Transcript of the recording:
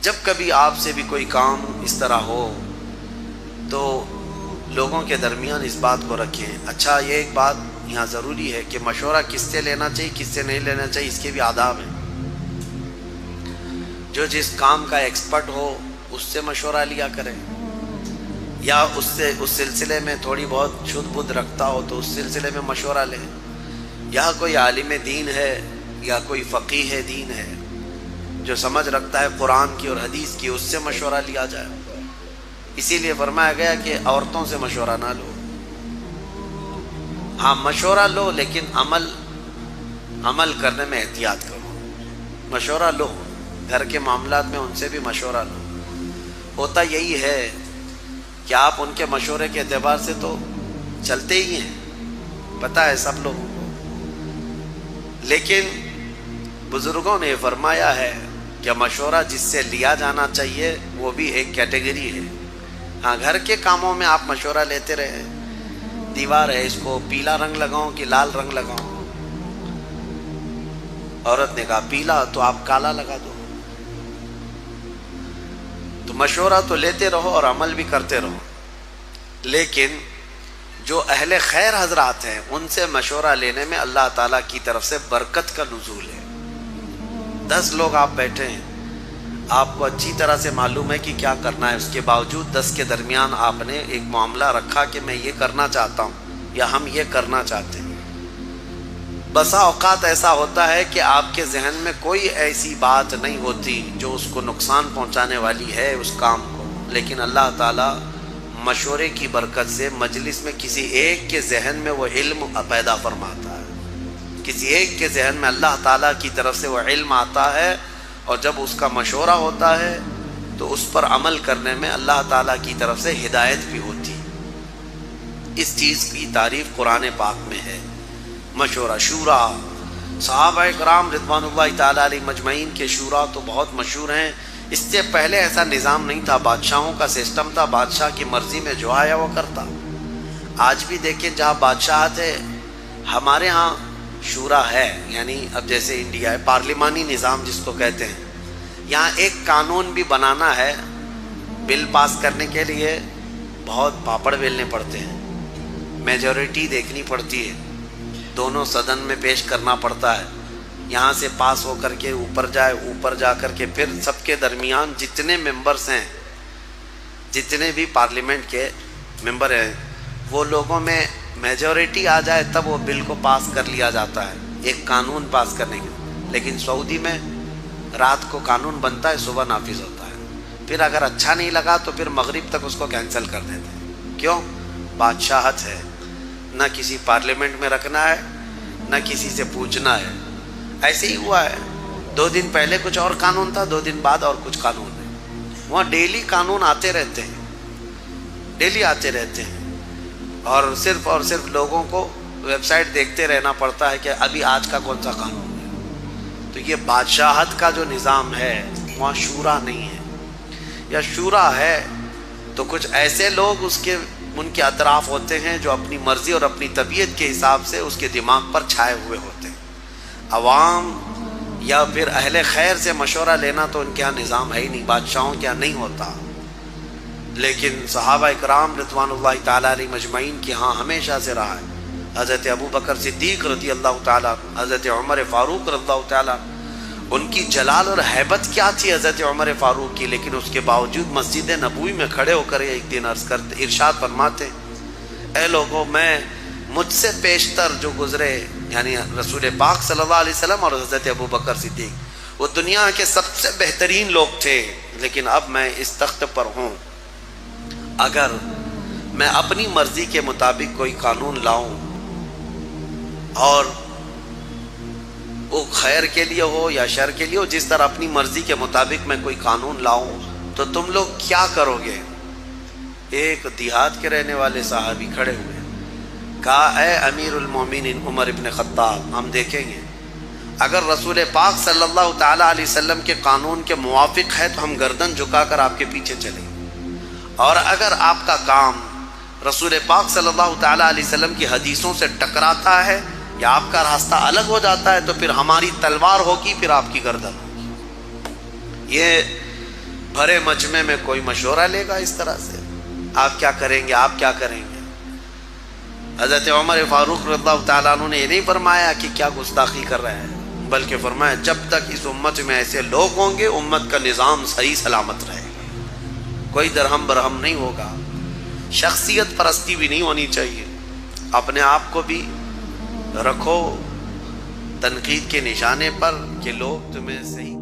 جب کبھی آپ سے بھی کوئی کام اس طرح ہو تو لوگوں کے درمیان اس بات کو رکھیں. اچھا یہ ایک بات یہاں ضروری ہے کہ مشورہ کس سے لینا چاہیے کس سے نہیں لینا چاہیے اس کے بھی آداب ہیں. جو جس کام کا ایکسپرٹ ہو اس سے مشورہ لیا کریں، یا اس سے اس سلسلے میں تھوڑی بہت شدھ بدھ رکھتا ہو تو اس سلسلے میں مشورہ لیں، یا کوئی عالم دین ہے یا کوئی فقیہ دین ہے جو سمجھ رکھتا ہے قرآن کی اور حدیث کی، اس سے مشورہ لیا جائے. اسی لیے فرمایا گیا کہ عورتوں سے مشورہ نہ لو. ہاں مشورہ لو لیکن عمل کرنے میں احتیاط کرو. مشورہ لو، گھر کے معاملات میں ان سے بھی مشورہ لو. ہوتا یہی ہے کہ آپ ان کے مشورے کے اعتبار سے تو چلتے ہی ہیں، پتہ ہے سب لوگوں کو، لیکن بزرگوں نے فرمایا ہے کہ مشورہ جس سے لیا جانا چاہیے وہ بھی ایک کیٹیگری ہے. ہاں گھر کے کاموں میں آپ مشورہ لیتے رہے، دیوار ہے اس کو پیلا رنگ لگاؤں کہ لال رنگ لگاؤں، عورت نے کہا پیلا تو آپ کالا لگا دو. تو مشورہ تو لیتے رہو اور عمل بھی کرتے رہو، لیکن جو اہل خیر حضرات ہیں ان سے مشورہ لینے میں اللہ تعالیٰ کی طرف سے برکت کا نزول ہے. 10 لوگ آپ بیٹھے ہیں، آپ کو اچھی طرح سے معلوم ہے کہ کیا کرنا ہے، اس کے باوجود 10 کے درمیان آپ نے ایک معاملہ رکھا کہ میں یہ کرنا چاہتا ہوں یا ہم یہ کرنا چاہتے ہیں. بسا اوقات ایسا ہوتا ہے کہ آپ کے ذہن میں کوئی ایسی بات نہیں ہوتی جو اس کو نقصان پہنچانے والی ہے اس کام کو، لیکن اللہ تعالیٰ مشورے کی برکت سے مجلس میں کسی ایک کے ذہن میں وہ علم پیدا فرماتا ہے، کسی ایک کے ذہن میں اللہ تعالیٰ کی طرف سے وہ علم آتا ہے، اور جب اس کا مشورہ ہوتا ہے تو اس پر عمل کرنے میں اللہ تعالیٰ کی طرف سے ہدایت بھی ہوتی ہے. اس چیز کی تعریف قرآن پاک میں ہے. مشورہ شورا، صحابہ کرام رضوان اللہ تعالیٰ علیہ مجمعین کے شورا تو بہت مشہور ہیں. اس سے پہلے ایسا نظام نہیں تھا، بادشاہوں کا سسٹم تھا، بادشاہ کی مرضی میں جو آیا وہ کرتا. آج بھی دیکھیں جہاں بادشاہت ہے، ہمارے ہاں شورا ہے، یعنی اب جیسے انڈیا ہے پارلیمانی نظام جس کو کہتے ہیں، یہاں ایک قانون بھی بنانا ہے بل پاس کرنے کے لیے بہت پاپڑ بیلنے پڑتے ہیں، میجورٹی دیکھنی پڑتی ہے، دونوں صدن میں پیش کرنا پڑتا ہے، یہاں سے پاس ہو کر کے اوپر جائے، اوپر جا کر کے پھر سب کے درمیان جتنے ممبرز ہیں، جتنے بھی پارلیمنٹ کے ممبر ہیں، وہ لوگوں میں میجورٹی آ جائے تب وہ بل کو پاس کر لیا جاتا ہے ایک قانون پاس کرنے کے. لیکن سعودی میں رات کو قانون بنتا ہے، صبح نافذ ہوتا ہے، پھر اگر اچھا نہیں لگا تو پھر مغرب تک اس کو کینسل کر دیتے ہیں. کیوں؟ بادشاہت ہے، نہ کسی پارلیمنٹ میں رکھنا ہے نہ کسی سے پوچھنا ہے. ایسے ہی ہوا ہے، 2 دن پہلے کچھ اور قانون تھا، 2 دن بعد اور کچھ قانون ہے. وہاں ڈیلی قانون آتے رہتے ہیں، ڈیلی آتے رہتے ہیں، اور صرف لوگوں کو ویب سائٹ دیکھتے رہنا پڑتا ہے کہ ابھی آج کا کون سا قانون ہے. تو یہ بادشاہت کا جو نظام ہے وہاں شورا نہیں ہے، یا شورا ہے تو کچھ ایسے لوگ ان کے اطراف ہوتے ہیں جو اپنی مرضی اور اپنی طبیعت کے حساب سے اس کے دماغ پر چھائے ہوئے ہوتے ہیں. عوام یا پھر اہل خیر سے مشورہ لینا تو ان کے ہاں نظام ہے ہی نہیں، بادشاہوں کے ہاں نہیں ہوتا. لیکن صحابہ کرام رضوان اللہ تعالیٰ علیہ مجمعین کے ہاں ہمیشہ سے رہا ہے. حضرت ابو بکر صدیق رضی اللہ تعالیٰ، حضرت عمر فاروق رضی اللہ تعالیٰ، ان کی جلال اور ہیبت کیا تھی حضرت عمر فاروق کی، لیکن اس کے باوجود مسجد نبوی میں کھڑے ہو کر ایک دن عرض کرتے، ارشاد فرماتے، اے لوگوں، میں مجھ سے پیشتر جو گزرے یعنی رسول پاک صلی اللہ علیہ وسلم اور حضرت ابو بکر صدیق، وہ دنیا کے سب سے بہترین لوگ تھے، لیکن اب میں اس تخت پر ہوں، اگر میں اپنی مرضی کے مطابق کوئی قانون لاؤں اور وہ خیر کے لیے ہو یا شر کے لیے ہو، جس طرح اپنی مرضی کے مطابق میں کوئی قانون لاؤں تو تم لوگ کیا کرو گے؟ ایک دیہات کے رہنے والے صحابی کھڑے ہوئے، کہا اے امیر المومنین عمر ابن خطاب، ہم دیکھیں گے اگر رسول پاک صلی اللہ تعالیٰ علیہ وسلم کے قانون کے موافق ہے تو ہم گردن جھکا کر آپ کے پیچھے چلیں گے، اور اگر آپ کا کام رسول پاک صلی اللہ تعالیٰ علیہ وسلم کی حدیثوں سے ٹکراتا ہے یا آپ کا راستہ الگ ہو جاتا ہے تو پھر ہماری تلوار ہوگی، پھر آپ کی گردن ہوگی. یہ بھرے مجمع میں کوئی مشورہ لے گا اس طرح سے؟ آپ کیا کریں گے، آپ کیا کریں گے؟ حضرت عمر فاروق رضی اللہ تعالیٰ عنہ نے یہ نہیں فرمایا کہ کیا گستاخی کر رہے ہیں، بلکہ فرمایا جب تک اس امت میں ایسے لوگ ہوں گے امت کا نظام صحیح سلامت رہے گا، کوئی درہم برہم نہیں ہوگا۔ شخصیت پرستی بھی نہیں ہونی چاہیے، اپنے آپ کو بھی رکھو تنقید کے نشانے پر کہ لوگ تمہیں صحیح